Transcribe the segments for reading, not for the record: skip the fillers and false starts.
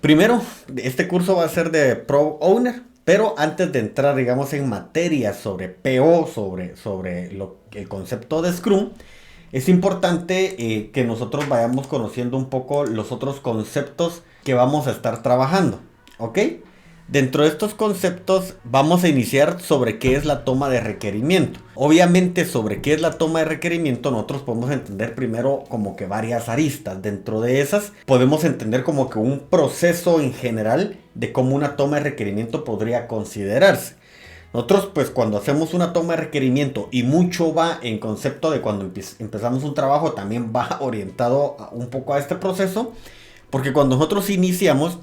Primero, este curso va a ser de Pro Owner, pero antes de entrar, digamos, en materia sobre PO, sobre el concepto de Scrum, es importante que nosotros vayamos conociendo un poco los otros conceptos que vamos a estar trabajando, ¿ok? Dentro de estos conceptos vamos a iniciar sobre qué es la toma de requerimiento. Obviamente sobre qué es la toma de requerimiento nosotros podemos entender primero como que varias aristas. Dentro de esas podemos entender como que un proceso en general de cómo una toma de requerimiento podría considerarse. Nosotros pues cuando hacemos una toma de requerimiento y mucho va en concepto de cuando empezamos un trabajo también va orientado un poco a este proceso. Porque cuando nosotros iniciamos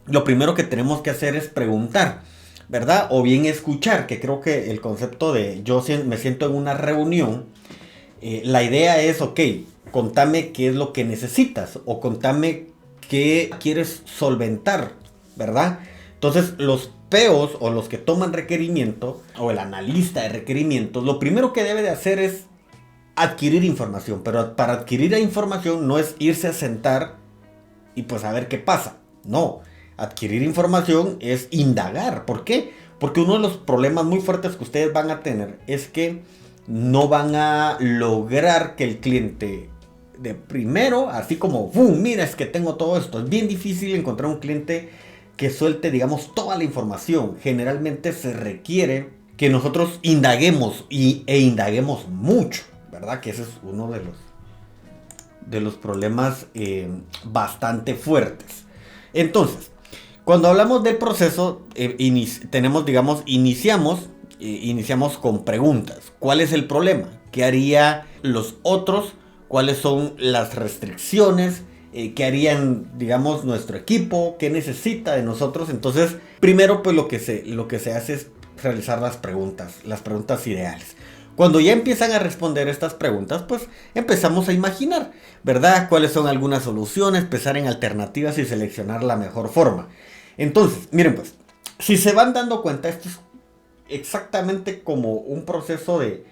lo primero que tenemos que hacer es preguntar, ¿verdad? O bien escuchar, que creo que el concepto de yo me siento en una reunión, la idea es, ok, contame qué es lo que necesitas o contame qué quieres solventar, ¿verdad? Entonces los POs o los que toman requerimiento o el analista de requerimientos, lo primero que debe de hacer es adquirir información, pero para adquirir la información no es irse a sentar y pues a ver qué pasa, no. Adquirir información es indagar. ¿Por qué? Porque uno de los problemas muy fuertes que ustedes van a tener es que no van a lograr que el cliente de primero, así como, ¡bum! Mira, es que tengo todo esto. Es bien difícil encontrar un cliente que suelte, digamos, toda la información. Generalmente se requiere que nosotros indaguemos e indaguemos mucho, ¿verdad? Que ese es uno de los problemas bastante fuertes. Entonces, cuando hablamos del proceso, iniciamos con preguntas. ¿Cuál es el problema? ¿Qué haría los otros? ¿Cuáles son las restricciones? ¿Qué harían, digamos, nuestro equipo? ¿Qué necesita de nosotros? Entonces, primero, pues lo que se hace es realizar las preguntas ideales. Cuando ya empiezan a responder estas preguntas, pues empezamos a imaginar, ¿verdad? ¿Cuáles son algunas soluciones? Pensar en alternativas y seleccionar la mejor forma. Entonces, miren pues, si se van dando cuenta, esto es exactamente como un proceso de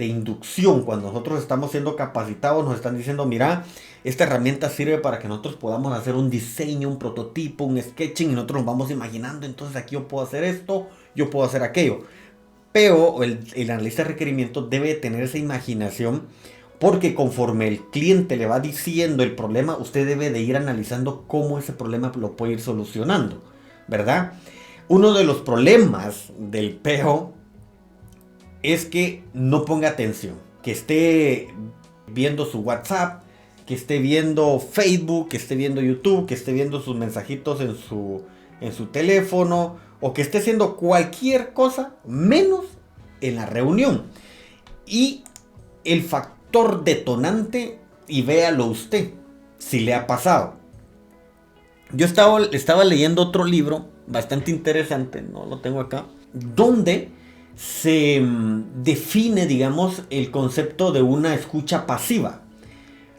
inducción. Cuando nosotros estamos siendo capacitados, nos están diciendo, mira, esta herramienta sirve para que nosotros podamos hacer un diseño, un prototipo, un sketching, y nosotros nos vamos imaginando, entonces aquí yo puedo hacer esto, yo puedo hacer aquello. Pero el analista de requerimientos debe tener esa imaginación porque conforme el cliente le va diciendo el problema, usted debe de ir analizando cómo ese problema lo puede ir solucionando, ¿verdad? Uno de los problemas del PO es que no ponga atención, que esté viendo su WhatsApp, que esté viendo Facebook, que esté viendo YouTube, que esté viendo sus mensajitos en su teléfono, o que esté haciendo cualquier cosa menos en la reunión. Y el factor detonante, y véalo usted si le ha pasado. Yo estaba leyendo otro libro bastante interesante, no lo tengo acá, donde se define, digamos, el concepto de una escucha pasiva.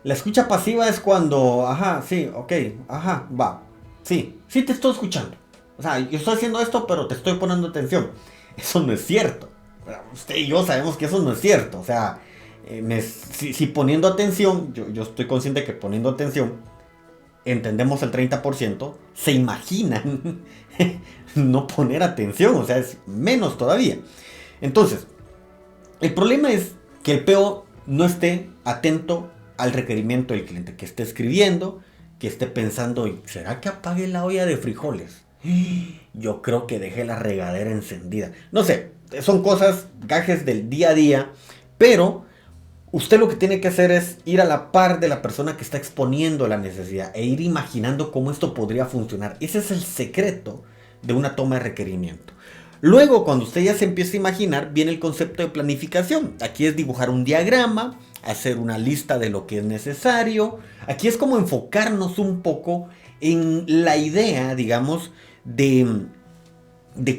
La escucha pasiva es cuando, ajá, sí, ok, ajá, va, sí te estoy escuchando. O sea, yo estoy haciendo esto, pero te estoy poniendo atención. Eso no es cierto. Usted y yo sabemos que eso no es cierto. O sea, si poniendo atención, yo estoy consciente que poniendo atención, entendemos el 30%, se imaginan no poner atención. O sea, es menos todavía. Entonces, el problema es que el PO no esté atento al requerimiento del cliente, que esté escribiendo, que esté pensando, ¿será que apague la olla de frijoles? Yo creo que dejé la regadera encendida. No sé, son cosas, gajes del día a día, pero usted lo que tiene que hacer es ir a la par de la persona que está exponiendo la necesidad e ir imaginando cómo esto podría funcionar. Ese es el secreto de una toma de requerimiento. Luego, cuando usted ya se empieza a imaginar, viene el concepto de planificación. Aquí es dibujar un diagrama, hacer una lista de lo que es necesario. Aquí es como enfocarnos un poco en la idea, digamos, de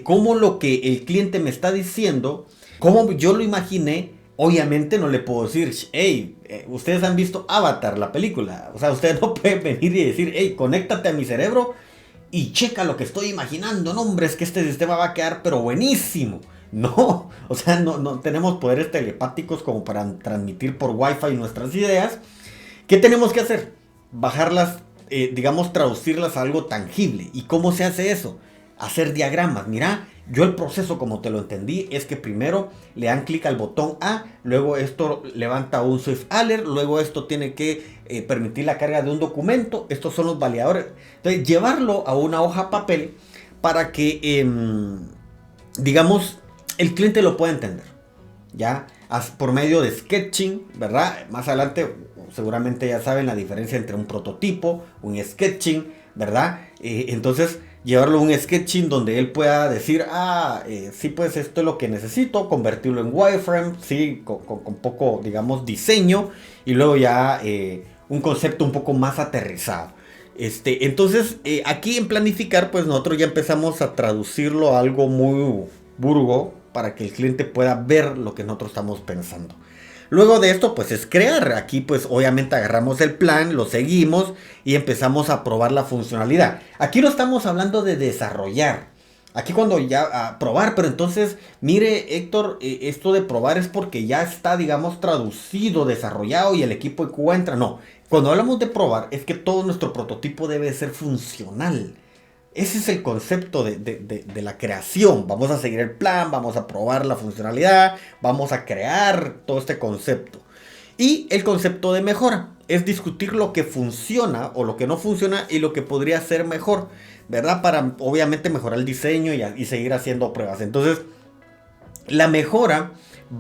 cómo lo que el cliente me está diciendo, cómo yo lo imaginé. Obviamente no le puedo decir, hey, ustedes han visto Avatar, la película. O sea, ustedes no pueden venir y decir, hey, conéctate a mi cerebro y checa lo que estoy imaginando. No, hombre, es que este sistema va a quedar pero buenísimo. No, o sea, no tenemos poderes telepáticos como para transmitir por Wi-Fi nuestras ideas. ¿Qué tenemos que hacer? Bajarlas digamos, traducirlas a algo tangible. ¿Y cómo se hace eso? Hacer diagramas. Mira, yo el proceso como te lo entendí es que primero le dan clic al botón A, luego esto levanta un Swift Alert, luego esto tiene que permitir la carga de un documento, estos son los validadores. Entonces, llevarlo a una hoja papel para que, digamos, el cliente lo pueda entender, ¿ya? Por medio de sketching, ¿verdad? Más adelante seguramente ya saben la diferencia entre un prototipo, un sketching, ¿verdad? Entonces, llevarlo a un sketching donde él pueda decir, sí, pues esto es lo que necesito, convertirlo en wireframe, sí, con poco, digamos, diseño, y luego ya un concepto un poco más aterrizado. Entonces, aquí en planificar, pues nosotros ya empezamos a traducirlo a algo muy burgo para que el cliente pueda ver lo que nosotros estamos pensando. Luego de esto, pues es crear. Aquí, pues obviamente agarramos el plan, lo seguimos y empezamos a probar la funcionalidad. Aquí no estamos hablando de desarrollar. Aquí cuando ya probar, pero entonces, mire Héctor, esto de probar es porque ya está, digamos, traducido, desarrollado y el equipo encuentra. No, cuando hablamos de probar es que todo nuestro prototipo debe ser funcional. Ese es el concepto de la creación. Vamos a seguir el plan, vamos a probar la funcionalidad, vamos a crear todo este concepto. Y el concepto de mejora es discutir lo que funciona o lo que no funciona y lo que podría ser mejor, ¿verdad? Para obviamente mejorar el diseño y seguir haciendo pruebas. Entonces, la mejora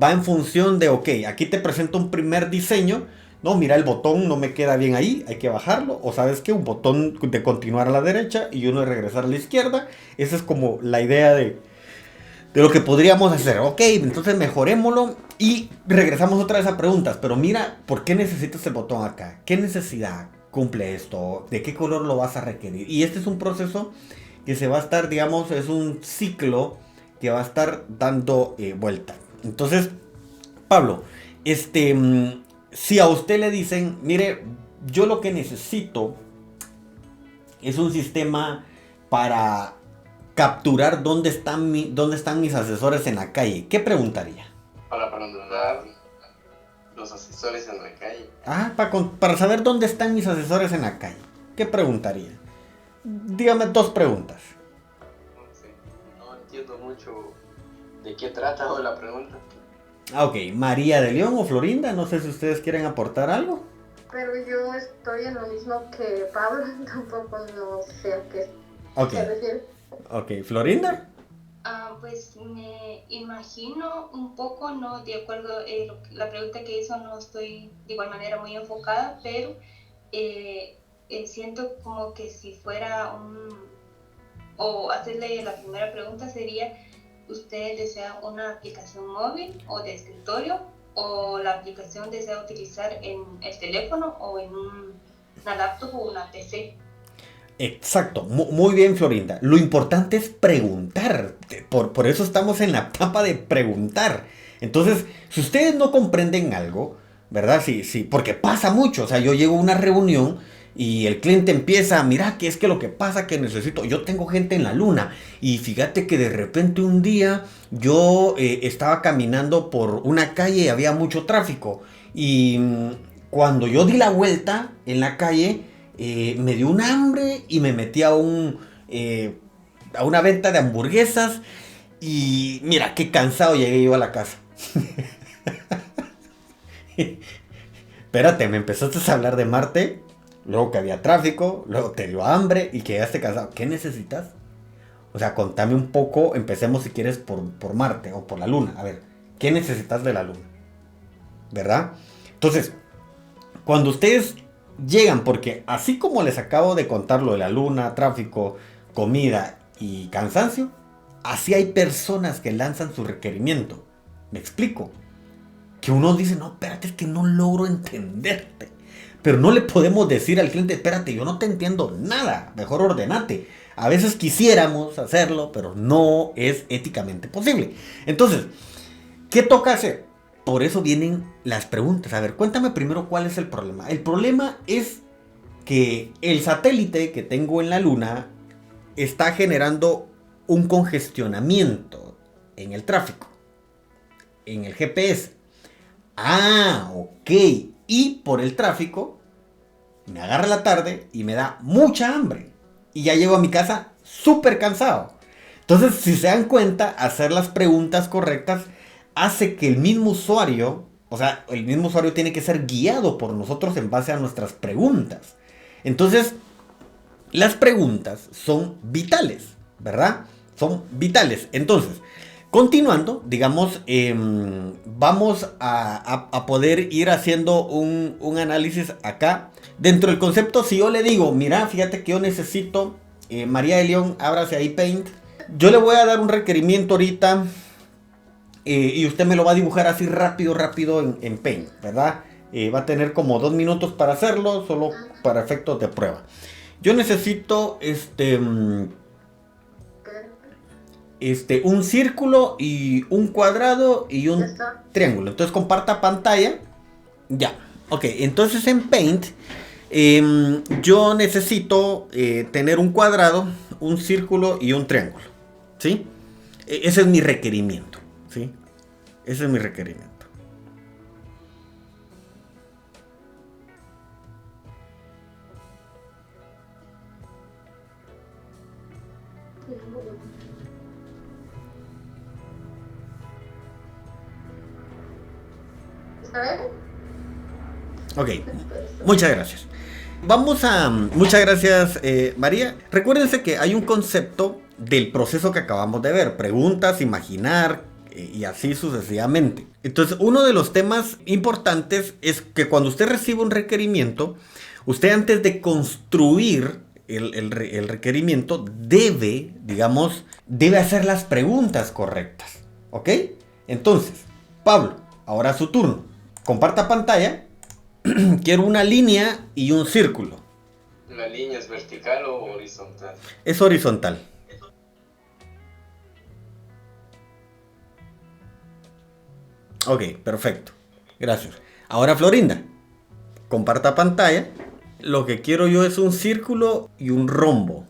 va en función de, ok, aquí te presento un primer diseño. No, mira, el botón no me queda bien ahí, hay que bajarlo. O sabes que un botón de continuar a la derecha y uno de regresar a la izquierda. Esa es como la idea de lo que podríamos hacer. Ok, entonces mejorémoslo y regresamos otra vez a preguntas. Pero mira, ¿por qué necesitas el botón acá? ¿Qué necesidad cumple esto? ¿De qué color lo vas a requerir? Y este es un proceso que se va a estar, digamos, es un ciclo que va a estar dando vuelta. Entonces, Pablo, si a usted le dicen, mire, yo lo que necesito es un sistema para capturar dónde están mis asesores en la calle, ¿qué preguntaría? Para preguntar los asesores en la calle. Para saber dónde están mis asesores en la calle, ¿qué preguntaría? Dígame 2 preguntas. No sé, no entiendo mucho de qué trata la pregunta. Ok, María de León o Florinda, no sé si ustedes quieren aportar algo. Pero yo estoy en lo mismo que Pablo, tampoco no sé a qué se refiere. Ok, Florinda. Pues me imagino un poco, no de acuerdo, la pregunta que hizo no estoy de igual manera muy enfocada, pero siento como que si fuera o hacerle la primera pregunta sería, ¿usted desea una aplicación móvil o de escritorio o la aplicación desea utilizar en el teléfono o en una laptop o una PC? Exacto, muy bien Florinda. Lo importante es preguntar, por eso estamos en la etapa de preguntar. Entonces, si ustedes no comprenden algo, ¿verdad? Sí, porque pasa mucho, o sea, yo llego a una reunión y el cliente empieza, mira, ¿qué es que lo que pasa que necesito? Yo tengo gente en la luna y fíjate que de repente un día yo estaba caminando por una calle y había mucho tráfico y cuando yo di la vuelta en la calle, me dio un hambre y me metí a una venta de hamburguesas y mira, qué cansado llegué yo a la casa. Espérate, me empezaste a hablar de Marte, luego que había tráfico, luego te dio hambre y quedaste cansado. ¿Qué necesitas? O sea, contame un poco, empecemos si quieres por Marte o por la Luna. A ver, ¿qué necesitas de la Luna? ¿Verdad? Entonces, cuando ustedes llegan, porque así como les acabo de contar lo de la luna, tráfico, comida y cansancio, así hay personas que lanzan su requerimiento. ¿Me explico? Que uno dice, no, espérate, es que no logro entenderte. Pero no le podemos decir al cliente, espérate, yo no te entiendo nada, mejor ordenate. A veces quisiéramos hacerlo, pero no es éticamente posible. Entonces, ¿qué toca hacer? Por eso vienen las preguntas. A ver, cuéntame primero cuál es el problema. El problema es que el satélite que tengo en la luna está generando un congestionamiento en el tráfico, en el GPS. Ok. Y por el tráfico me agarra la tarde y me da mucha hambre. Y ya llego a mi casa súper cansado. Entonces, si se dan cuenta, hacer las preguntas correctas hace que el mismo usuario, o sea, el mismo usuario tiene que ser guiado por nosotros en base a nuestras preguntas. Entonces, las preguntas son vitales, ¿verdad? Son vitales. Entonces, continuando, digamos, vamos a poder ir haciendo un análisis acá. Dentro del concepto, si yo le digo, mira, fíjate que yo necesito, María de León, ábrase ahí Paint. Yo le voy a dar un requerimiento ahorita y usted me lo va a dibujar así rápido en Paint, ¿verdad? Va a tener como 2 minutos para hacerlo, solo para efectos de prueba. Yo necesito un círculo y un cuadrado y un triángulo. Entonces comparta pantalla. Ya. Ok, entonces en Paint yo necesito tener un cuadrado, un círculo y un triángulo. ¿Sí? Ese es mi requerimiento. ¿Sí? Ese es mi requerimiento. Ok, muchas gracias. Muchas gracias, María. Recuérdense que hay un concepto del proceso que acabamos de ver: preguntas, imaginar y así sucesivamente. Entonces, uno de los temas importantes es que cuando usted recibe un requerimiento, usted, antes de construir el requerimiento, debe hacer las preguntas correctas. ¿Ok? Entonces, Pablo, ahora es su turno. Comparta pantalla. Quiero una línea y un círculo. ¿La línea es vertical o horizontal? Es horizontal. Ok, perfecto. Gracias. Ahora Florinda, comparta pantalla. Lo que quiero yo es un círculo y un rombo.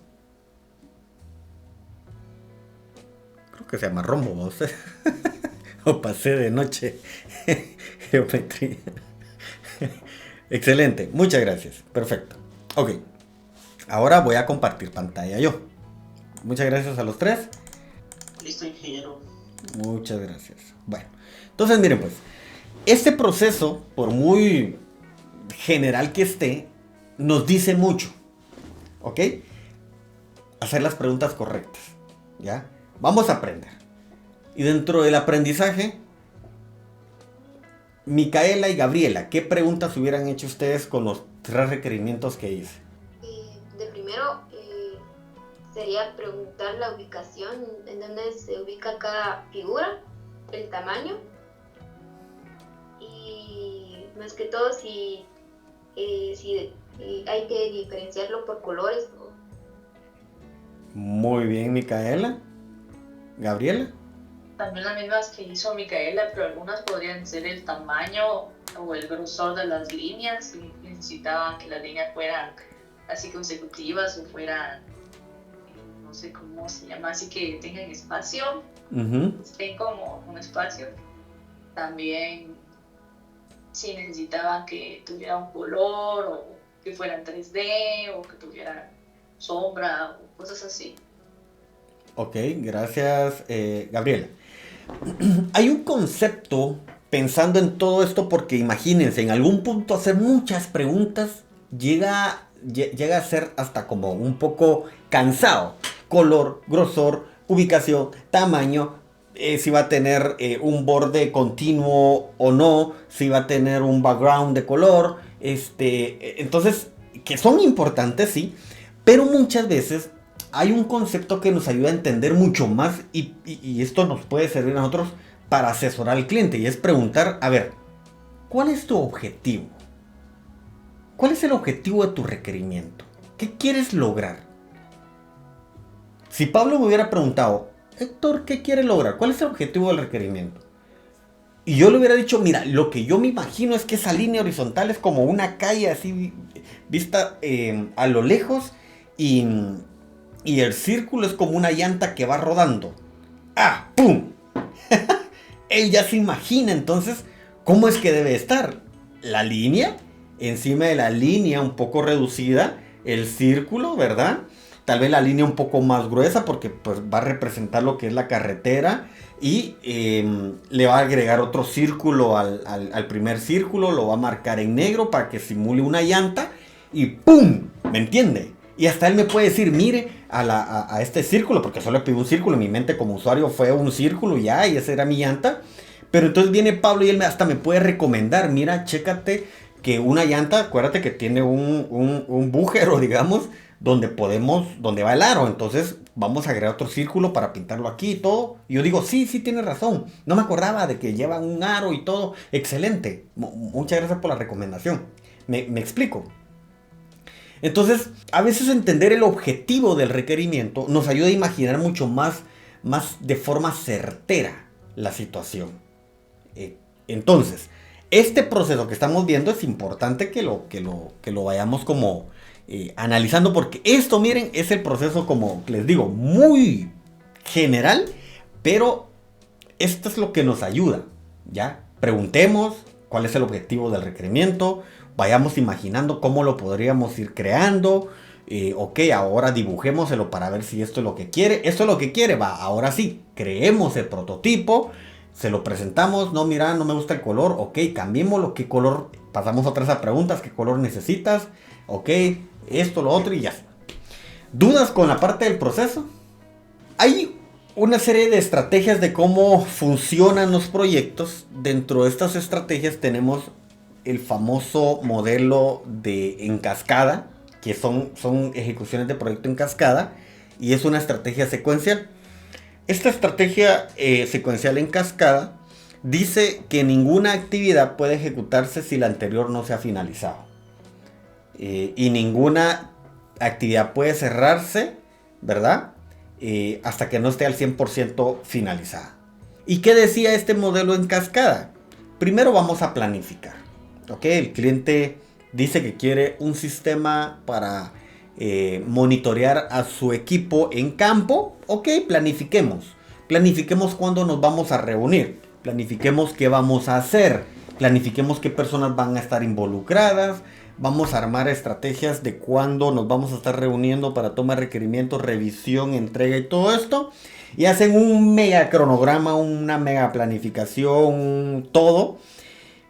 Creo que se llama rombo, ¿no? O pasé de noche. Geometría. Excelente, muchas gracias. Perfecto. Ok. Ahora voy a compartir pantalla yo. Muchas gracias a los tres. Listo, ingeniero. Muchas gracias. Bueno, entonces miren pues, este proceso, por muy general que esté, nos dice mucho. ¿Ok? Hacer las preguntas correctas. ¿Ya? Vamos a aprender. Y dentro del aprendizaje, Micaela y Gabriela, ¿qué preguntas hubieran hecho ustedes con los 3 requerimientos que hice? De primero, sería preguntar la ubicación, en dónde se ubica cada figura, el tamaño, y más que todo si hay que diferenciarlo por colores. Muy bien, Micaela. Gabriela. También las mismas que hizo Micaela, pero algunas podrían ser el tamaño o el grosor de las líneas, si necesitaban que las líneas fueran así consecutivas o fueran, no sé cómo se llama, así que tengan espacio, estén como un espacio. También si necesitaban que tuviera un color o que fueran 3D o que tuvieran sombra o cosas así. Ok, gracias, Gabriela. Hay un concepto pensando en todo esto, porque imagínense, en algún punto hacer muchas preguntas llega a ser hasta como un poco cansado. Color, grosor, ubicación, tamaño, si va a tener un borde continuo o no, si va a tener un background de color, entonces, que son importantes, sí, pero muchas veces hay un concepto que nos ayuda a entender mucho más y esto nos puede servir a nosotros para asesorar al cliente, y es preguntar, a ver, ¿cuál es tu objetivo? ¿Cuál es el objetivo de tu requerimiento? ¿Qué quieres lograr? Si Pablo me hubiera preguntado, Héctor, ¿qué quieres lograr? ¿Cuál es el objetivo del requerimiento? Y yo le hubiera dicho, mira, lo que yo me imagino es que esa línea horizontal es como una calle así vista a lo lejos y el círculo es como una llanta que va rodando. ¡Ah! ¡Pum! Él ya se imagina entonces cómo es que debe estar la línea encima de la línea un poco reducida, el círculo, ¿verdad? Tal vez la línea un poco más gruesa porque pues, va a representar lo que es la carretera y le va a agregar otro círculo al primer círculo, lo va a marcar en negro para que simule una llanta y ¡pum! ¿Me entiende? Y hasta él me puede decir, mire, a este círculo, porque solo le pido un círculo, en mi mente como usuario fue un círculo ya, y esa era mi llanta. Pero entonces viene Pablo y él hasta me puede recomendar, mira, chécate que una llanta, acuérdate que tiene un bújero, digamos, donde va el aro. Entonces vamos a agregar otro círculo para pintarlo aquí y todo. Y yo digo, sí, tienes razón. No me acordaba de que lleva un aro y todo. Excelente. Muchas gracias por la recomendación. Me explico. Entonces, a veces entender el objetivo del requerimiento nos ayuda a imaginar mucho más de forma certera la situación. Entonces, este proceso que estamos viendo es importante que lo vayamos como analizando, porque esto, miren, es el proceso, como les digo, muy general, pero esto es lo que nos ayuda, ¿ya? Preguntemos cuál es el objetivo del requerimiento, vayamos imaginando cómo lo podríamos ir creando. Ok, ahora dibujémoselo para ver si esto es lo que quiere. Esto es lo que quiere, va, ahora sí, creemos el prototipo, se lo presentamos. No, mira, no me gusta el color, ok, cambiémoslo, ¿qué color? Pasamos otra vez a preguntas, ¿qué color necesitas? Ok, esto, lo otro y ya está. ¿Dudas con la parte del proceso? Hay una serie de estrategias de cómo funcionan los proyectos. Dentro de estas estrategias tenemos el famoso modelo en cascada, que son ejecuciones de proyecto en cascada, y es una estrategia secuencial. Esta estrategia secuencial en cascada dice que ninguna actividad puede ejecutarse si la anterior no se ha finalizado. Y ninguna actividad puede cerrarse, ¿verdad? Hasta que no esté al 100% finalizada. ¿Y qué decía este modelo en cascada? Primero vamos a planificar. Ok, el cliente dice que quiere un sistema para monitorear a su equipo en campo. Ok, planifiquemos. Planifiquemos cuándo nos vamos a reunir. Planifiquemos qué vamos a hacer. Planifiquemos qué personas van a estar involucradas. Vamos a armar estrategias de cuándo nos vamos a estar reuniendo para toma de requerimientos, revisión, entrega y todo esto. Y hacen un mega cronograma, una mega planificación, todo.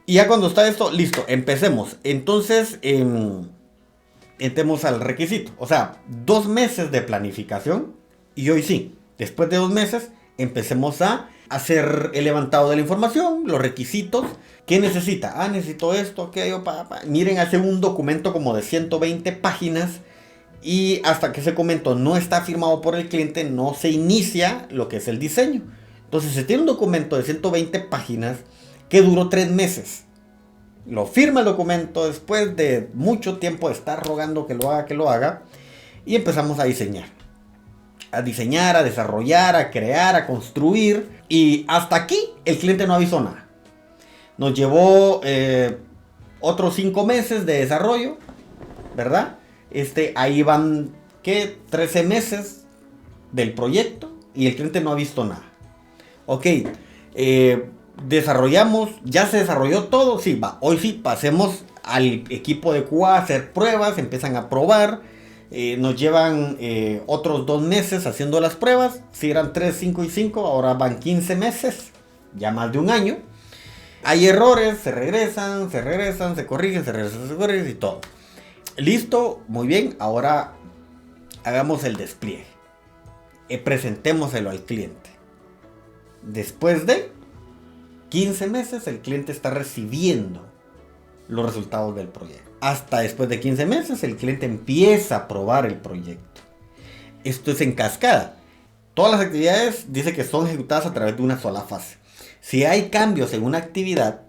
Y ya cuando está esto, listo, empecemos. Entonces, entremos al requisito. O sea, 2 meses de planificación. Y hoy sí, después de 2 meses, empecemos a hacer el levantado de la información, los requisitos. ¿Qué necesita? Ah, necesito esto, aquello, Miren, hace un documento como de 120 páginas. Y hasta que ese documento no está firmado por el cliente, no se inicia lo que es el diseño. Entonces, se tiene un documento de 120 páginas que duró 3 meses. Lo firma el documento después de mucho tiempo de estar rogando que lo haga. Y empezamos a diseñar. A diseñar, a desarrollar, a crear, a construir. Y hasta aquí el cliente no avisó nada. Nos llevó otros 5 meses de desarrollo, ¿verdad? Ahí van, ¿qué? 13 meses del proyecto y el cliente no ha visto nada. Ok, desarrollamos, ya se desarrolló todo, sí, va, hoy sí, pasemos al equipo de QA a hacer pruebas, empiezan a probar, nos llevan otros 2 meses haciendo las pruebas, si eran 3, 5 y 5, ahora van 15 meses, ya más de un año. Hay errores, se regresan, se corrigen, se regresan, se corrigen y todo. Listo, muy bien, ahora hagamos el despliegue. Presentémoselo al cliente. Después de 15 meses el cliente está recibiendo los resultados del proyecto. Hasta después de 15 meses el cliente empieza a probar el proyecto. Esto es en cascada. Todas las actividades dice que son ejecutadas a través de una sola fase. Si hay cambios en una actividad,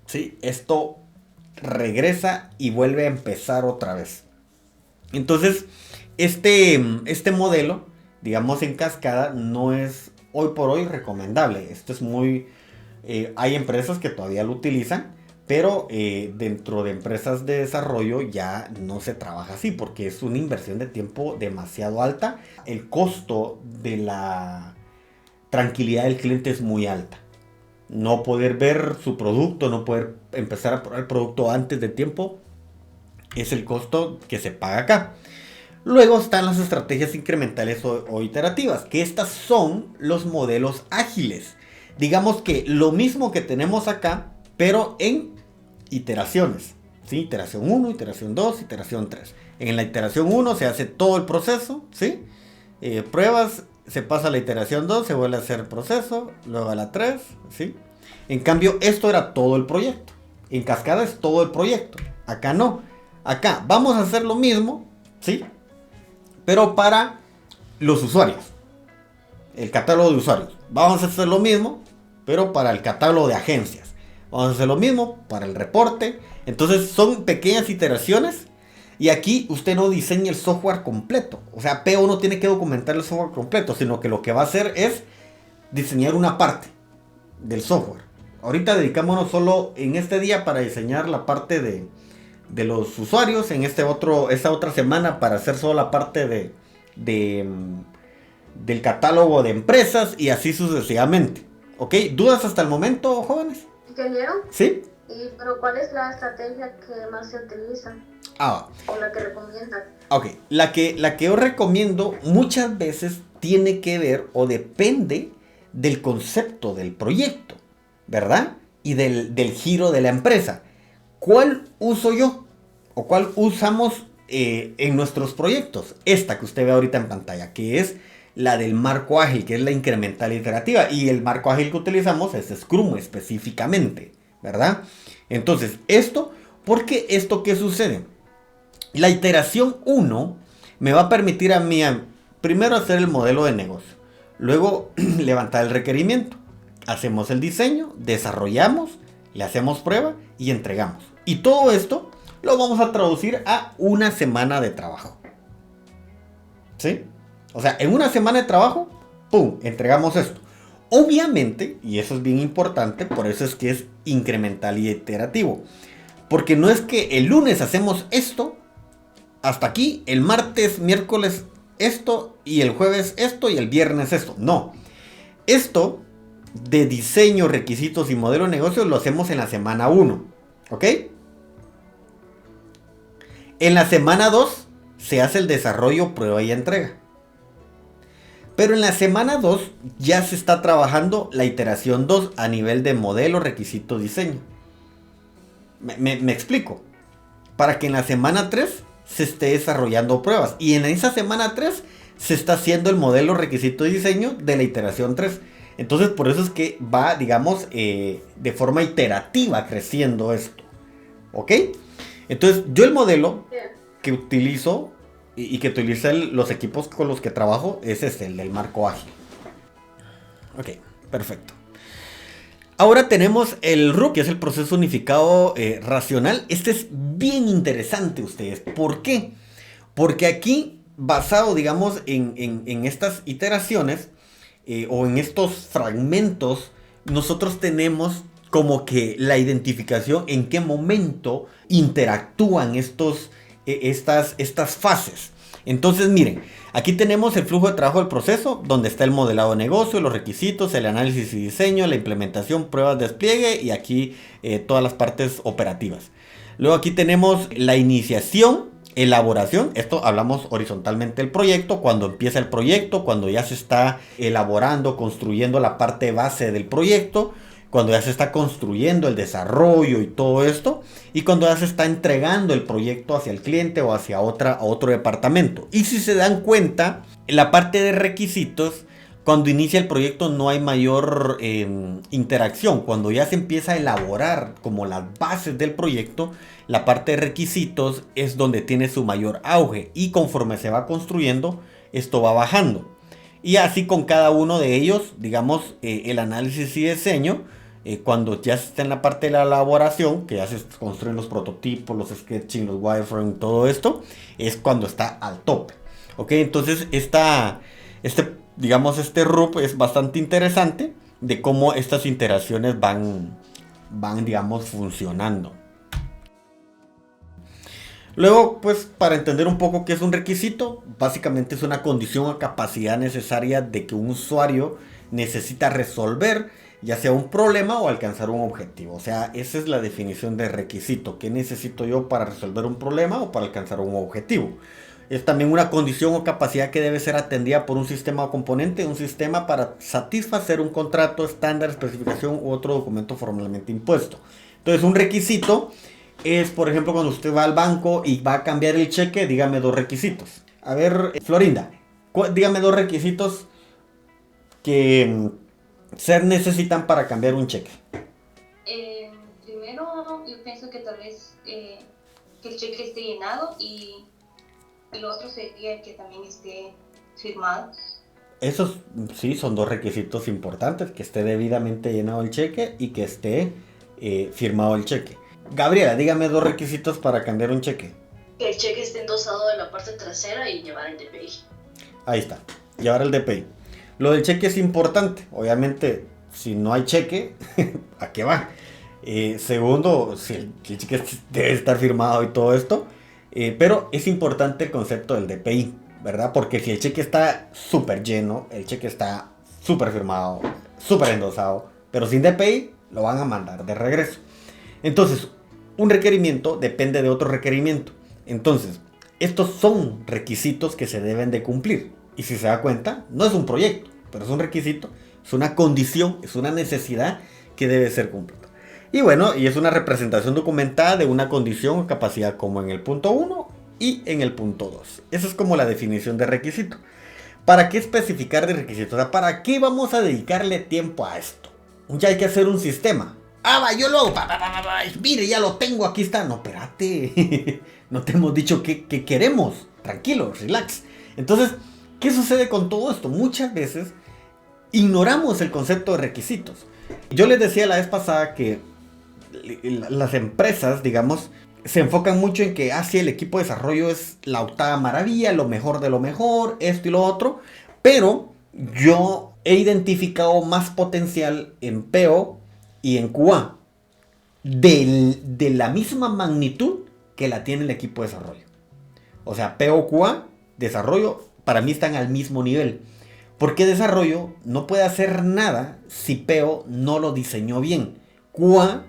¿sí? Esto regresa y vuelve a empezar otra vez. Entonces, este modelo, digamos en cascada, no es hoy por hoy recomendable. Esto es muy... hay empresas que todavía lo utilizan, pero dentro de empresas de desarrollo ya no se trabaja así, porque es una inversión de tiempo demasiado alta. El costo de la tranquilidad del cliente es muy alta. no poder ver su producto, no poder empezar a probar el producto antes de tiempo, es el costo que se paga acá. Luego están las estrategias incrementales o iterativas, que estas son los modelos ágiles. Digamos que lo mismo que tenemos acá, pero en iteraciones. ¿Sí? Iteración 1, iteración 2, iteración 3. En la iteración 1 se hace todo el proceso, ¿sí? Pruebas, se pasa a la iteración 2, se vuelve a hacer el proceso, luego a la 3, ¿sí? En cambio, esto era todo el proyecto. En cascada es todo el proyecto. Acá no. Acá vamos a hacer lo mismo, ¿sí? Pero para los usuarios. El catálogo de usuarios. Vamos a hacer lo mismo, pero para el catálogo de agencias. Vamos a hacer lo mismo para el reporte. Entonces son pequeñas iteraciones. Y aquí usted no diseña el software completo. O sea, PO no tiene que documentar el software completo, sino que lo que va a hacer es diseñar una parte del software. Ahorita dedicámonos solo en este día para diseñar la parte de los usuarios. En esta otra semana para hacer solo la parte del catálogo de empresas y así sucesivamente. ¿Ok? ¿Dudas hasta el momento, jóvenes? Ingeniero, ¿Sí? pero ¿cuál es la estrategia que más se utiliza o la que recomiendan? Ok, la que yo recomiendo muchas veces tiene que ver o depende del concepto del proyecto, ¿verdad? Y del giro de la empresa. ¿Cuál uso yo? ¿O cuál usamos en nuestros proyectos? Esta que usted ve ahorita en pantalla, que es la del marco ágil, que es la incremental iterativa. Y el marco ágil que utilizamos es Scrum específicamente, ¿verdad? Entonces, porque esto ¿qué sucede? La iteración 1 me va a permitir a mí primero hacer el modelo de negocio, luego levantar el requerimiento, hacemos el diseño, desarrollamos, le hacemos prueba y entregamos. Y todo esto lo vamos a traducir a una semana de trabajo. ¿Sí? O sea, en una semana de trabajo, ¡pum!, entregamos esto. Obviamente, y eso es bien importante, por eso es que es incremental y iterativo. Porque no es que el lunes hacemos esto, hasta aquí, el martes, miércoles esto, y el jueves esto, y el viernes esto. No. Esto de diseño, requisitos y modelo de negocio lo hacemos en la semana 1. ¿Ok? En la semana 2 se hace el desarrollo, prueba y entrega. Pero en la semana 2 ya se está trabajando la iteración 2 a nivel de modelo, requisito, diseño. Me explico. Para que en la semana 3 se esté desarrollando pruebas. Y en esa semana 3 se está haciendo el modelo, requisito y diseño de la iteración 3. Entonces por eso es que va, digamos, de forma iterativa creciendo esto. ¿Ok? Entonces yo el modelo que utilizo y que utilizan los equipos con los que trabajo es el del marco ágil. Ok, perfecto. Ahora tenemos el RUC, que es el proceso unificado racional. Este es bien interesante, ustedes. ¿Por qué? Porque aquí, basado, digamos, en estas iteraciones o en estos fragmentos, nosotros tenemos como que la identificación en qué momento interactúan estas fases. Entonces miren, aquí tenemos el flujo de trabajo del proceso, donde está el modelado de negocio, los requisitos, el análisis y diseño, la implementación, pruebas, despliegue y aquí todas las partes operativas. Luego aquí tenemos la iniciación, elaboración, esto hablamos horizontalmente del proyecto, cuando empieza el proyecto, cuando ya se está elaborando, construyendo la parte base del proyecto, cuando ya se está construyendo el desarrollo y todo esto, y cuando ya se está entregando el proyecto hacia el cliente o hacia otro departamento. Y si se dan cuenta, en la parte de requisitos, cuando inicia el proyecto no hay mayor interacción. Cuando ya se empieza a elaborar como las bases del proyecto, la parte de requisitos es donde tiene su mayor auge, y conforme se va construyendo, esto va bajando. Y así con cada uno de ellos, digamos, el análisis y diseño, cuando ya está en la parte de la elaboración, que ya se construyen los prototipos, los sketching, los wireframe, todo esto, es cuando está al tope. Ok, entonces este RUP es bastante interesante de cómo estas iteraciones van, digamos, funcionando. Luego, pues, para entender un poco qué es un requisito, básicamente es una condición o capacidad necesaria de que un usuario necesita resolver ya sea un problema o alcanzar un objetivo. O sea, esa es la definición de requisito. ¿Qué necesito yo para resolver un problema o para alcanzar un objetivo? Es también una condición o capacidad que debe ser atendida por un sistema o componente, un sistema para satisfacer un contrato, estándar, especificación u otro documento formalmente impuesto. Entonces, un requisito es, por ejemplo, cuando usted va al banco y va a cambiar el cheque, dígame 2 requisitos. A ver, Florinda, dígame 2 requisitos que se necesitan para cambiar un cheque. Primero, yo pienso que tal vez que el cheque esté llenado y el otro sería que también esté firmado. Esos sí son 2 requisitos importantes, que esté debidamente llenado el cheque y que esté firmado el cheque. Gabriela, dígame 2 requisitos para cambiar un cheque. Que el cheque esté endosado en la parte trasera y llevar el DPI. Ahí está, llevar el DPI. Lo del cheque es importante, obviamente, si no hay cheque, ¿a qué va? Segundo, si el cheque debe estar firmado y todo esto, pero es importante el concepto del DPI, ¿verdad? Porque si el cheque está súper lleno, el cheque está súper firmado, súper endosado, pero sin DPI, lo van a mandar de regreso. Entonces, un requerimiento depende de otro requerimiento. Entonces, estos son requisitos que se deben de cumplir. Y si se da cuenta, no es un proyecto, pero es un requisito, es una condición, es una necesidad que debe ser cumplida. Y bueno, y es una representación documentada de una condición o capacidad como en el punto 1 y en el punto 2. Esa es como la definición de requisito. ¿Para qué especificar de requisito? O sea, ¿para qué vamos a dedicarle tiempo a esto? Ya hay que hacer un sistema. Ah, va, yo lo hago. Mire, ya lo tengo, aquí está. No, espérate. No te hemos dicho qué queremos. Tranquilo, relax. Entonces, ¿qué sucede con todo esto? Muchas veces ignoramos el concepto de requisitos. Yo les decía la vez pasada que las empresas, digamos, se enfocan mucho en que sí, el equipo de desarrollo es la octava maravilla, lo mejor de lo mejor, esto y lo otro, pero yo he identificado más potencial en PO y en QA de la misma magnitud que la tiene el equipo de desarrollo. O sea, PO, QA, desarrollo, para mí están al mismo nivel. Porque desarrollo no puede hacer nada si PO no lo diseñó bien. QA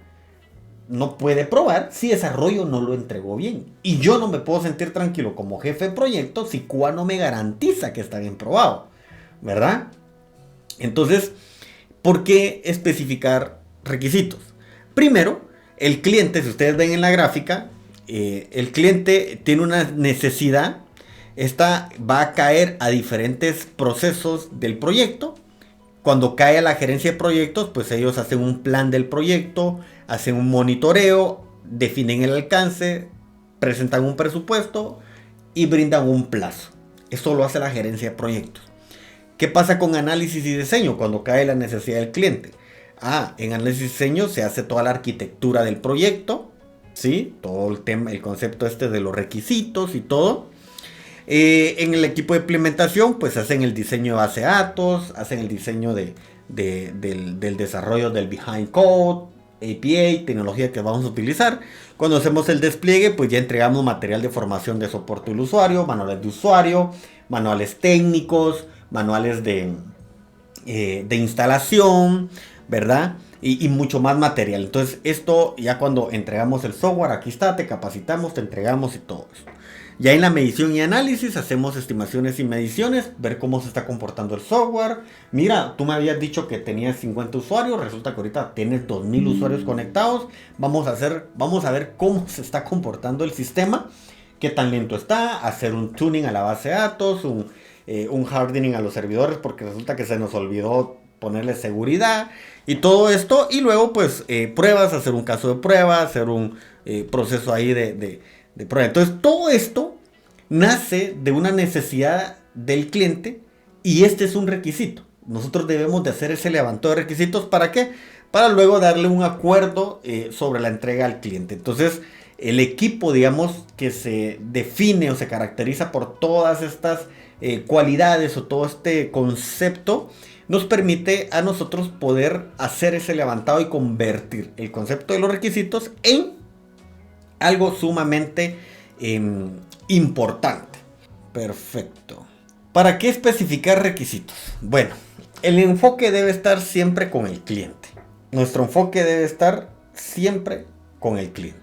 no puede probar si desarrollo no lo entregó bien. Y yo no me puedo sentir tranquilo como jefe de proyecto si QA no me garantiza que está bien probado, ¿verdad? Entonces, ¿por qué especificar requisitos? Primero, el cliente, si ustedes ven en la gráfica, el cliente tiene una necesidad. Esta va a caer a diferentes procesos del proyecto. Cuando cae a la gerencia de proyectos, pues ellos hacen un plan del proyecto, hacen un monitoreo, definen el alcance, presentan un presupuesto y brindan un plazo. Eso lo hace la gerencia de proyectos. ¿Qué pasa con análisis y diseño cuando cae la necesidad del cliente? En análisis y diseño se hace toda la arquitectura del proyecto, ¿sí? Todo el tema, el concepto de los requisitos y todo. En el equipo de implementación, pues hacen el diseño de base de datos, hacen el diseño del desarrollo del behind code, API, tecnología que vamos a utilizar. Cuando hacemos el despliegue, pues ya entregamos material de formación de soporte del usuario, manuales de usuario, manuales técnicos, manuales de instalación, ¿verdad? Y mucho más material. Entonces esto ya cuando entregamos el software, aquí está, te capacitamos, te entregamos y todo eso. Ya en la medición y análisis hacemos estimaciones y mediciones, ver cómo se está comportando el software. Mira, tú me habías dicho que tenías 50 usuarios, resulta que ahorita tienes 2000 usuarios conectados. Vamos a ver cómo se está comportando el sistema, qué tan lento está, hacer un tuning a la base de datos, un hardening a los servidores, porque resulta que se nos olvidó ponerle seguridad y todo esto. Y luego pues pruebas, hacer un caso de prueba, hacer un proceso ahí de prueba. Entonces todo esto nace de una necesidad del cliente y este es un requisito. Nosotros debemos de hacer ese levantado de requisitos. ¿Para qué? Para luego darle un acuerdo sobre la entrega al cliente. Entonces el equipo, digamos, que se define o se caracteriza por todas estas cualidades o todo este concepto, nos permite a nosotros poder hacer ese levantado y convertir el concepto de los requisitos en algo sumamente importante. Perfecto. ¿Para qué especificar requisitos? Bueno, El enfoque debe estar siempre con el cliente. Nuestro enfoque debe estar siempre con el cliente.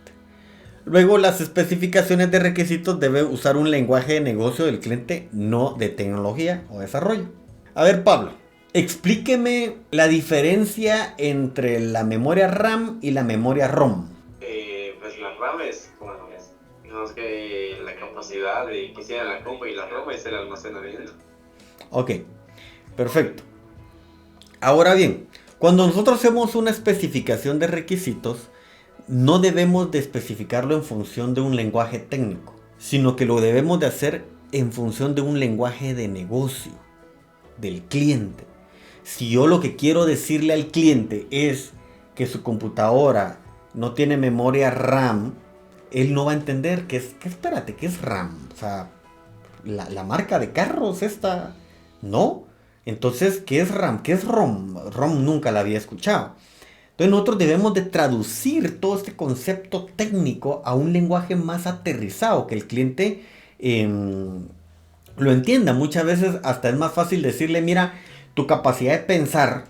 Luego, las especificaciones de requisitos deben usar un lenguaje de negocio del cliente, no de tecnología o desarrollo. A ver, Pablo, explíqueme la diferencia entre la memoria RAM y la memoria ROM. Pues la RAM es, bueno, digamos que la capacidad de que sea la compu, y la ROM es el almacenamiento. Ok, perfecto. Ahora bien, cuando nosotros hacemos una especificación de requisitos, no debemos de especificarlo en función de un lenguaje técnico, sino que lo debemos de hacer en función de un lenguaje de negocio, del cliente. Si yo lo que quiero decirle al cliente es que su computadora no tiene memoria RAM, él no va a entender qué es RAM. O sea, la marca de carros esta, ¿no? Entonces, ¿qué es RAM? ¿Qué es ROM? ROM nunca la había escuchado. Entonces nosotros debemos de traducir todo este concepto técnico a un lenguaje más aterrizado, que el cliente lo entienda. Muchas veces hasta es más fácil decirle, mira, tu capacidad de pensar,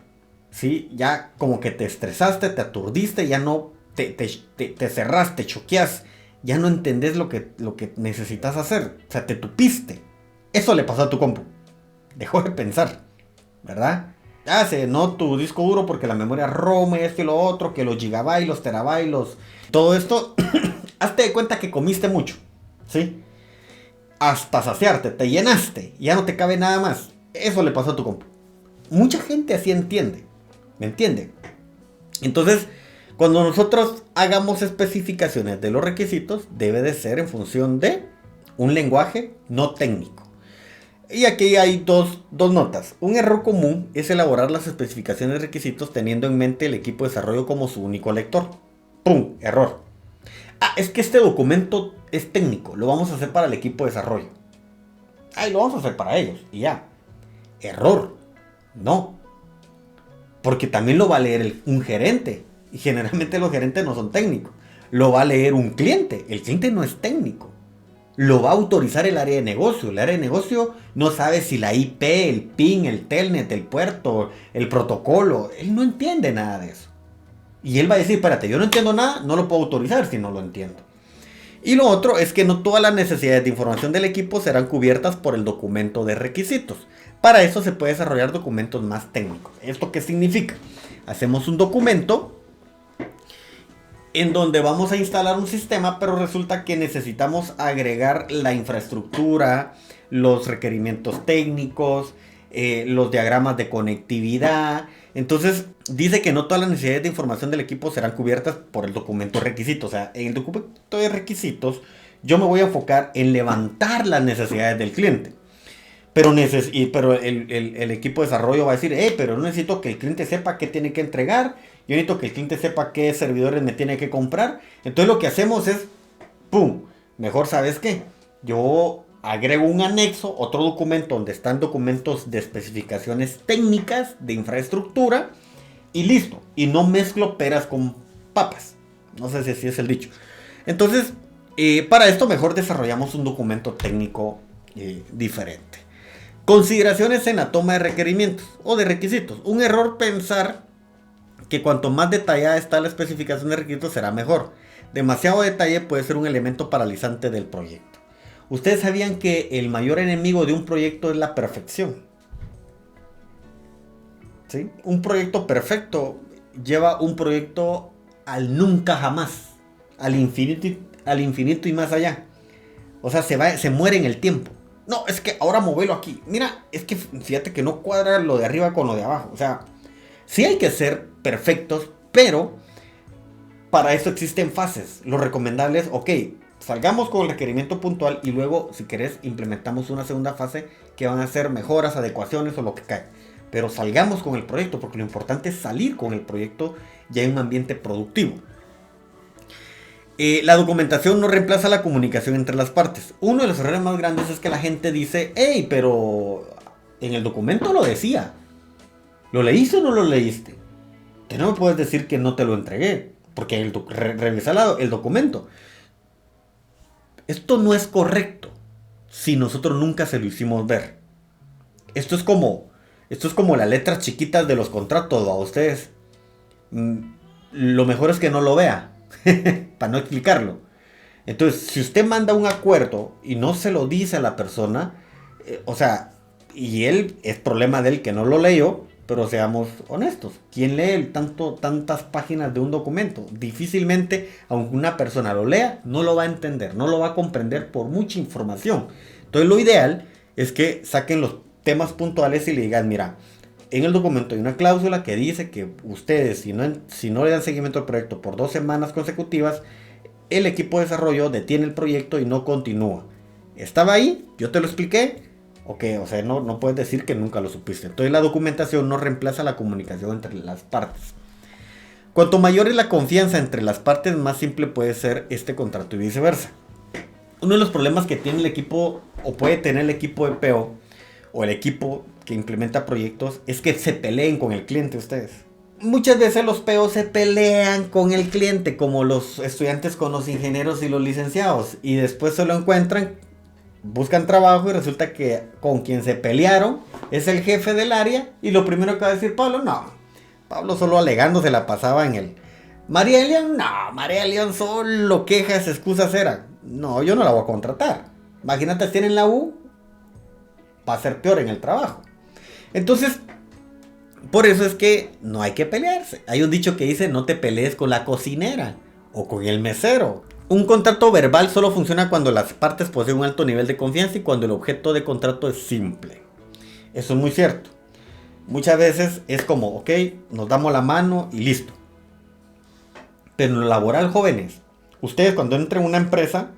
¿sí? Ya como que te estresaste, te aturdiste, ya no te cerraste, choqueas, ya no entendés lo que necesitas hacer. O sea, te tupiste. Eso le pasó a tu compu. Dejó de pensar, ¿verdad? Ya se llenó tu disco duro porque la memoria ROM es que lo otro, que los gigabytes, los terabytes, todo esto. Hazte de cuenta que comiste mucho, ¿sí? Hasta saciarte, te llenaste, ya no te cabe nada más. Eso le pasó a tu compu. Mucha gente así entiende, ¿me entiende? Entonces, cuando nosotros hagamos especificaciones de los requisitos, debe de ser en función de un lenguaje no técnico. Y aquí hay dos notas. Un error común es elaborar las especificaciones de requisitos teniendo en mente el equipo de desarrollo como su único lector. ¡Pum! Error. Es que este documento es técnico, lo vamos a hacer para el equipo de desarrollo. Y lo vamos a hacer para ellos, y ya. Error. No. Porque también lo va a leer un gerente. Y generalmente los gerentes no son técnicos. Lo va a leer un cliente. El cliente no es técnico. Lo va a autorizar el área de negocio. El área de negocio no sabe si la IP, el PIN, el telnet, el puerto, el protocolo. Él no entiende nada de eso. Y él va a decir, espérate, yo no entiendo nada, no lo puedo autorizar si no lo entiendo. Y lo otro es que no todas las necesidades de información del equipo serán cubiertas por el documento de requisitos. Para eso se puede desarrollar documentos más técnicos. ¿Esto qué significa? Hacemos un documento en donde vamos a instalar un sistema, pero resulta que necesitamos agregar la infraestructura, los requerimientos técnicos, los diagramas de conectividad. Entonces dice que no todas las necesidades de información del equipo serán cubiertas por el documento de requisitos. O sea, en el documento de requisitos yo me voy a enfocar en levantar las necesidades del cliente. Pero el equipo de desarrollo va a decir, pero no necesito que el cliente sepa qué tiene que entregar. Yo necesito que el cliente sepa qué servidores me tiene que comprar. Entonces lo que hacemos es, ¡pum! Mejor, ¿sabes qué? Yo agrego un anexo, otro documento donde están documentos de especificaciones técnicas de infraestructura y listo. Y no mezclo peras con papas. No sé si así es el dicho. Entonces, para esto mejor desarrollamos un documento técnico diferente. Consideraciones en la toma de requerimientos o de requisitos. Un error pensar que cuanto más detallada está la especificación de requisitos será mejor. Demasiado detalle puede ser un elemento paralizante del proyecto. ¿Ustedes sabían que el mayor enemigo de un proyecto es la perfección? ¿Sí? Un proyecto perfecto lleva un proyecto al nunca jamás, al infinito y más allá. O sea, se muere en el tiempo. No, es que ahora movelo aquí. Mira, es que fíjate que no cuadra lo de arriba con lo de abajo. O sea, sí hay que ser perfectos, pero para eso existen fases. Lo recomendable es, ok, salgamos con el requerimiento puntual y luego, si querés, implementamos una segunda fase que van a ser mejoras, adecuaciones o lo que cae. Pero salgamos con el proyecto, porque lo importante es salir con el proyecto ya en un ambiente productivo. La documentación no reemplaza la comunicación entre las partes. Uno de los errores más grandes es que la gente dice, hey, pero en el documento lo decía. ¿Lo leíste o no lo leíste? Que no me puedes decir que no te lo entregué, porque revisa el documento. Esto no es correcto si nosotros nunca se lo hicimos ver. Esto es como Esto es como las letras chiquitas de los contratos, ¿va? Ustedes. Lo mejor es que no lo vea, para no explicarlo. Entonces, si usted manda un acuerdo y no se lo dice a la persona, o sea, y él, es problema de él que no lo leyó, pero seamos honestos. ¿Quién lee tantas páginas de un documento? Difícilmente, aunque una persona lo lea, no lo va a entender, no lo va a comprender por mucha información. Entonces, lo ideal es que saquen los temas puntuales y le digan, mira, en el documento hay una cláusula que dice que ustedes, si no le dan seguimiento al proyecto por 2 semanas consecutivas, el equipo de desarrollo detiene el proyecto y no continúa. Estaba ahí, yo te lo expliqué. Ok, o sea, no puedes decir que nunca lo supiste. Entonces la documentación no reemplaza la comunicación entre las partes. Cuanto mayor es la confianza entre las partes, más simple puede ser este contrato y viceversa. Uno de los problemas que tiene el equipo, o puede tener el equipo de PO, o el equipo que implementa proyectos, es que se peleen con el cliente ustedes. Muchas veces los PO se pelean con el cliente, como los estudiantes con los ingenieros y los licenciados, y después se lo encuentran, buscan trabajo y resulta que con quien se pelearon es el jefe del área, y lo primero que va a decir Pablo, no, Pablo solo alegando se la pasaba en el... María León solo quejas, excusas eran. No, yo no la voy a contratar. Imagínate, tienen la U, va a ser peor en el trabajo. Entonces, por eso es que no hay que pelearse. Hay un dicho que dice, no te pelees con la cocinera o con el mesero. Un contrato verbal solo funciona cuando las partes poseen un alto nivel de confianza y cuando el objeto de contrato es simple. Eso es muy cierto. Muchas veces es como, ok, nos damos la mano y listo. Pero en lo laboral, jóvenes, ustedes cuando entren en una empresa,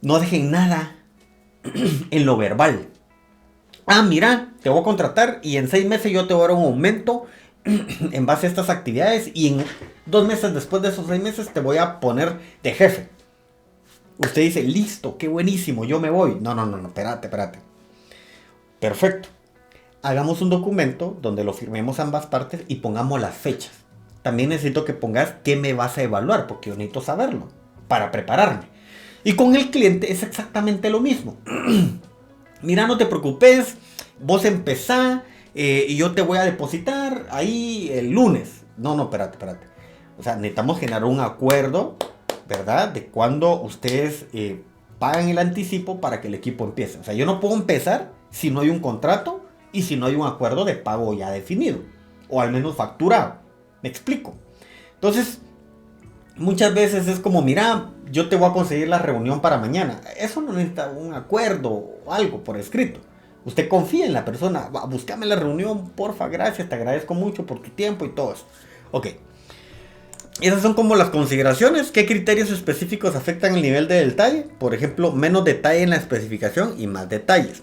no dejen nada en lo verbal. Ah, mira, te voy a contratar y en 6 meses yo te voy a dar un aumento en base a estas actividades y en 2 meses después de esos 6 meses te voy a poner de jefe. Usted dice, listo, qué buenísimo, yo me voy. No, espérate. Perfecto. Hagamos un documento donde lo firmemos ambas partes y pongamos las fechas. También necesito que pongas qué me vas a evaluar, porque yo necesito saberlo para prepararme. Y con el cliente es exactamente lo mismo. Mira, no te preocupes, vos empezá y yo te voy a depositar ahí el lunes. No, espérate. O sea, necesitamos generar un acuerdo, ¿verdad? De cuando ustedes pagan el anticipo para que el equipo empiece. O sea, yo no puedo empezar si no hay un contrato y si no hay un acuerdo de pago ya definido. O al menos facturado. ¿Me explico? Entonces, muchas veces es como, mira, yo te voy a conseguir la reunión para mañana. Eso no necesita un acuerdo o algo por escrito. Usted confía en la persona. Búscame la reunión, porfa, gracias, te agradezco mucho por tu tiempo y todo eso. Ok. Esas son como las consideraciones. ¿Qué criterios específicos afectan el nivel de detalle? Por ejemplo, menos detalle en la especificación y más detalles.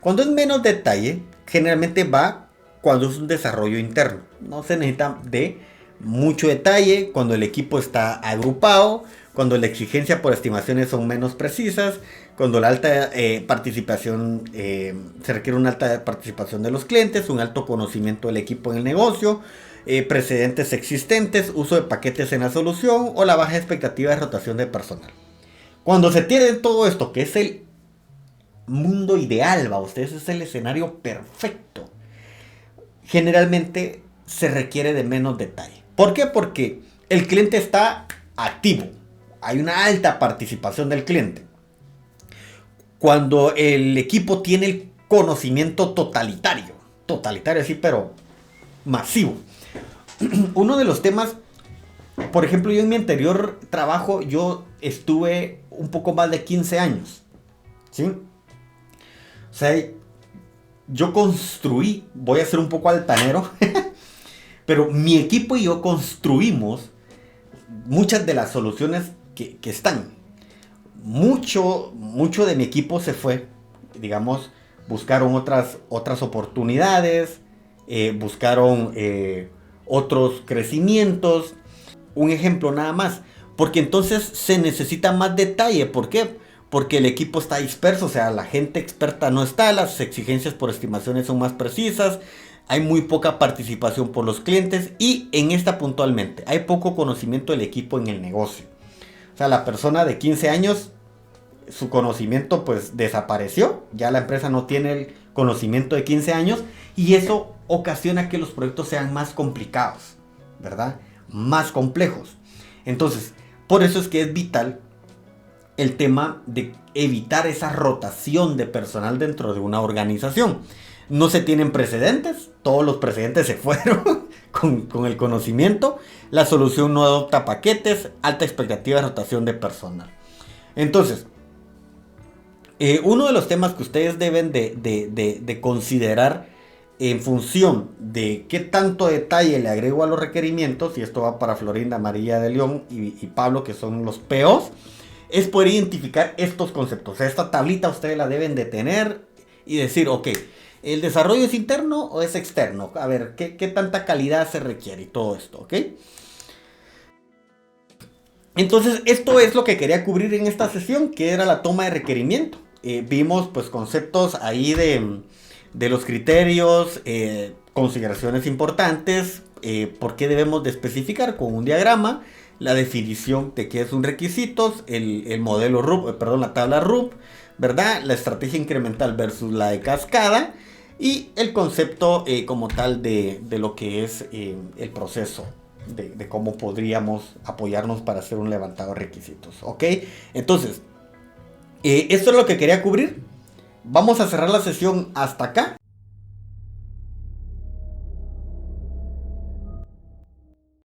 Cuando es menos detalle, generalmente va cuando es un desarrollo interno. No se necesita de mucho detalle, cuando el equipo está agrupado, cuando la exigencia por estimaciones son menos precisas, cuando la alta participación, se requiere una alta participación de los clientes, un alto conocimiento del equipo en el negocio, precedentes existentes, uso de paquetes en la solución o la baja expectativa de rotación de personal. Cuando se tiene todo esto, que es el mundo ideal, ¿va? Ustedes es el escenario perfecto. Generalmente se requiere de menos detalle. ¿Por qué? Porque el cliente está activo. Hay una alta participación del cliente. Cuando el equipo tiene el conocimiento totalitario sí, pero masivo. Uno de los temas, por ejemplo, yo en mi anterior trabajo, yo estuve un poco más de 15 años. ¿Sí? O sea, yo construí, voy a ser un poco altanero, pero mi equipo y yo construimos muchas de las soluciones que están. Mucho de mi equipo se fue, digamos, buscaron otras oportunidades, buscaron otros crecimientos. Un ejemplo nada más, porque entonces se necesita más detalle. ¿Por qué? Porque el equipo está disperso, o sea, la gente experta no está, las exigencias por estimaciones son más precisas, hay muy poca participación por los clientes y en esta puntualmente, hay poco conocimiento del equipo en el negocio. O sea, la persona de 15 años, su conocimiento pues desapareció, ya la empresa no tiene el conocimiento de 15 años y eso ocasiona que los proyectos sean más complicados, ¿verdad? Más complejos. Entonces, por eso es que es vital el tema de evitar esa rotación de personal dentro de una organización. No se tienen precedentes, todos los precedentes se fueron con el conocimiento. La solución no adopta paquetes, alta expectativa de rotación de personal. Entonces, uno de los temas que ustedes deben de considerar en función de qué tanto detalle le agrego a los requerimientos, y esto va para Florinda, María de León y Pablo, que son los POs, es poder identificar estos conceptos. Esta tablita ustedes la deben de tener y decir, ok, ¿el desarrollo es interno o es externo? A ver, ¿qué tanta calidad se requiere? Y todo esto, ¿ok? Entonces, esto es lo que quería cubrir en esta sesión, que era la toma de requerimiento. Vimos, pues, conceptos ahí de los criterios, consideraciones importantes, por qué debemos de especificar con un diagrama, la definición de qué es un requisito, el modelo RUP, la tabla RUP, ¿verdad? La estrategia incremental versus la de cascada y el concepto como tal de lo que es el proceso de cómo podríamos apoyarnos para hacer un levantado de requisitos, ¿ok? Entonces, esto es lo que quería cubrir. Vamos a cerrar la sesión hasta acá.